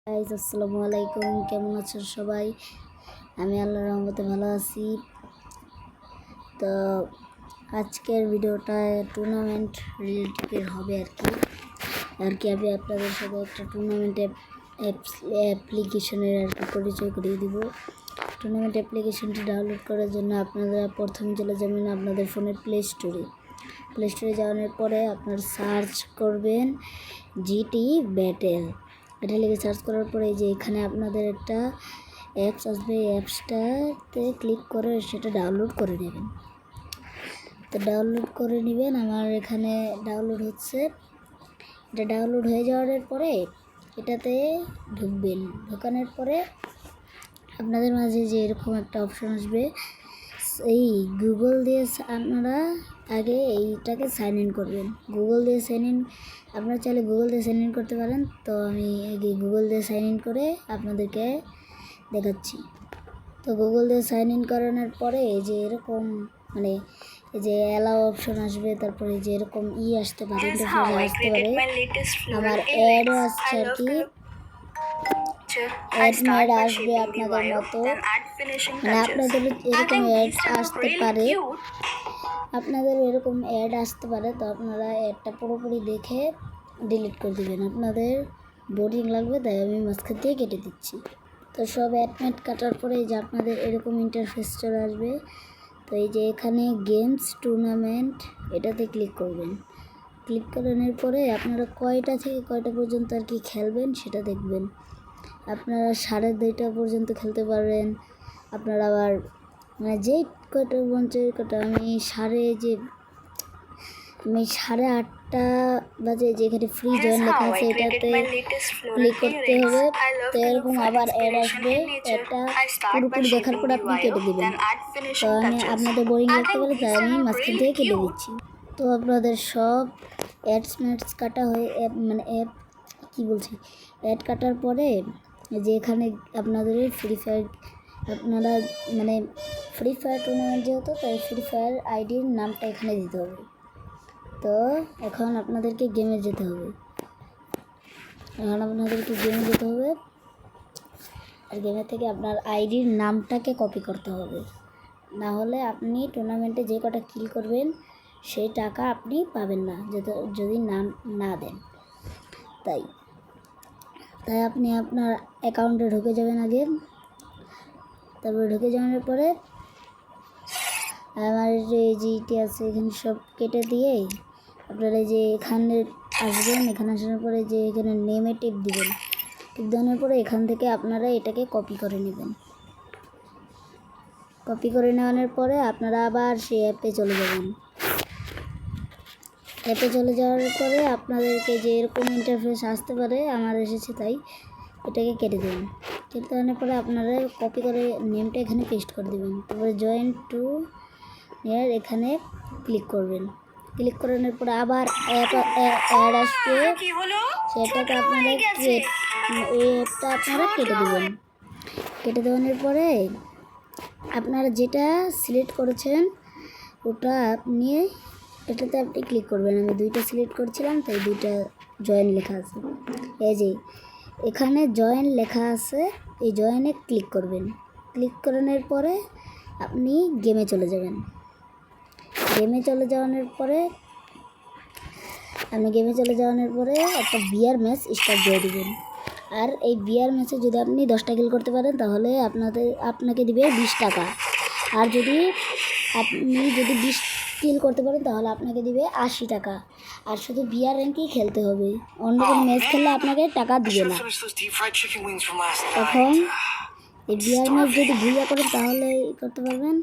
Guys আসসালামু আলাইকুম, কেমন আছেন সবাই? আমি আল্লাহর রহমতে ভালো আছি। তো আজকের ভিডিওটা টুর্নামেন্ট রিলেটেড হবে আর কি আমি আপনাদের সাথে একটা টুর্নামেন্ট অ্যাপ্লিকেশনের পরিচয় করিয়ে দিব। টুর্নামেন্ট অ্যাপ্লিকেশনটি ডাউনলোড করার জন্য আপনারা প্রথমে চলে যাবেন আপনাদের ফোনের প্লে স্টোরে যাওয়ার পরে আপনারা সার্চ করবেন জিটি ব্যাটেল। এটা লিখে সার্চ করার পরে যে এখানে আপনাদের একটা অ্যাপস আসবে, এই অ্যাপসটাতে ক্লিক করে সেটা ডাউনলোড করে নেবেন। তো ডাউনলোড করে নেবেন, আমার এখানে ডাউনলোড হচ্ছে। এটা ডাউনলোড হয়ে যাওয়ার পরে এটাতে ঢুকবেন। ঢোকানোর পরে আপনাদের মাঝে যে এরকম একটা অপশন আসবে, এই গুগল দিয়ে আপনারা আগে এইটাকে সাইন ইন করবেন। গুগল দিয়ে সাইন ইন আপনারা চাইলে গুগল দিয়ে সাইন ইন করতে পারেন। তো আমি আগে গুগল দিয়ে সাইন ইন করে আপনাদেরকে দেখাচ্ছি। তো গুগল দিয়ে সাইন ইন করানোর পরে যে এরকম এই যে অ্যালাউ অপশন আসবে, তারপরে যে এরকম আসতে পারে, ইন্টারফেস আসতে পারে। আমার অ্যাডও আসছে আর কি, অ্যাড আসবে আপনাদের মতো, আপনাদের এরকম অ্যাড আসতে পারে, তো আপনারা অ্যাডটা পুরোপুরি দেখে ডিলিট করে দেবেন। আপনাদের বোরিং লাগবে তাই আমি মাঝখান দিয়ে কেটে দিচ্ছি। তো সব অ্যাড কাটার পরে এই যে আপনাদের এরকম ইন্টারফেস চলে আসবে। তো এই যে এখানে গেমস টুর্নামেন্ট এটাতে ক্লিক করবেন। ক্লিক করানোর পরে আপনারা কয়টা থেকে কয়টা পর্যন্ত আর কি খেলবেন সেটা দেখবেন। আপনারা 2:30 পর্যন্ত খেলতে পারবেন। আপনারা আবার যেই কয়টা পর্যন্ত কয়টা আমি 8:30 বাজে যেখানে ফ্রি জয়েন লেখা আছে এটাতে ক্লিক করতে হবে। তো এরকম আবার অ্যাড আসবে, এটা পুরোপুরি দেখার পর আপনি কেটে দেবেন। তো আমি আপনাদের বোরিং লাগতে পারে তাই আমি মাঝখান থেকে কেটে দিচ্ছি। তো আপনাদের সব অ্যাডস কাটা হয়ে অ্যাড কাটার পরে যে এখানে আপনাদের ফ্রি ফায়ার টুর্নামেন্ট যেহেতু, তাই ফ্রি ফায়ার আইডির নামটা এখানে দিতে হবে। তো এখন আপনাদেরকে গেমে যেতে হবে। আর গেমে থেকে আপনার আইডির নামটাকে কপি করতে হবে, না হলে আপনি টুর্নামেন্টে যে কটা কিল করবেন সেই টাকা আপনি পাবেন না যদি নাম না দেন। তাই আপনি আপনার অ্যাকাউন্টে ঢুকে যাবেন আগে। তারপরে ঢুকে যাওয়ার পরে আমার যে জিটি আছে এখানে সব কেটে দিয়ে আপনারা যে এখানে আসবেন। এখানে আসার পরে যে এখানে নেমে টিপ দিবেন। টিপ দেওয়ার পরে এখান থেকে আপনারা এটাকে কপি করে নেবেন। কপি করে নেওয়ার পরে আপনারা আবার সেই অ্যাপে চলে যাবেন। অ্যাপে চলে যাওয়ার পরে আপনাদেরকে যে এরকম ইন্টারফেস আসতে পারে, আমার এসেছে তাই এটাকে কেটে দেবেন। কেটে দেওয়ার পরে আপনারা কপি করে নেমটা এখানে পেস্ট করে দেবেন। তারপরে জয়েন টু এখানে ক্লিক করবেন। ক্লিক করানোর পরে আবার অ্যাড আসবে, সেটাকে আপনারা এই অ্যাপটা আপনারা কেটে দেবেন। কেটে দেওয়ার পরে আপনারা যেটা সিলেক্ট করেছেন ওটা এটাতে আপনি ক্লিক করবেন। আমি 2টা সিলেক্ট করছিলাম তাই 2টা জয়েন লেখা আছে। এই যে এখানে জয়েন লেখা আছে, এই জয়েনে ক্লিক করবেন। ক্লিক করানোর পরে আপনি গেমে চলে যাবেন। গেমে চলে যাওয়ার পরে একটা বিয়ার ম্যাচ স্টার্ট দিয়ে দেবেন। আর এই বিয়ার ম্যাচে যদি আপনি 10টা কিল করতে পারেন তাহলে আপনাকে দিবে 20 টাকা। আর যদি আপনি 20 কিল করতে পারেন তাহলে আপনাকে দিবে 80 টাকা। আর শুধু বিয়ার র্যাঙ্কেই খেলতে হবে, অন্য কোনো ম্যাচ খেললে আপনাকে টাকা দিবে না। এখন এই বিয়ার ম্যাচ যদি ভুইয়া করেন তাহলে করতে পারবেন।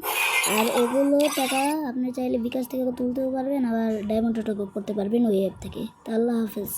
আর এগুলো টাকা আপনি চাইলে বিকাশ থেকে তুলতেও পারবেন, আবার ডায়মন্ড করতে পারবেন ওই অ্যাপ থেকে। আল্লাহ হাফেজ।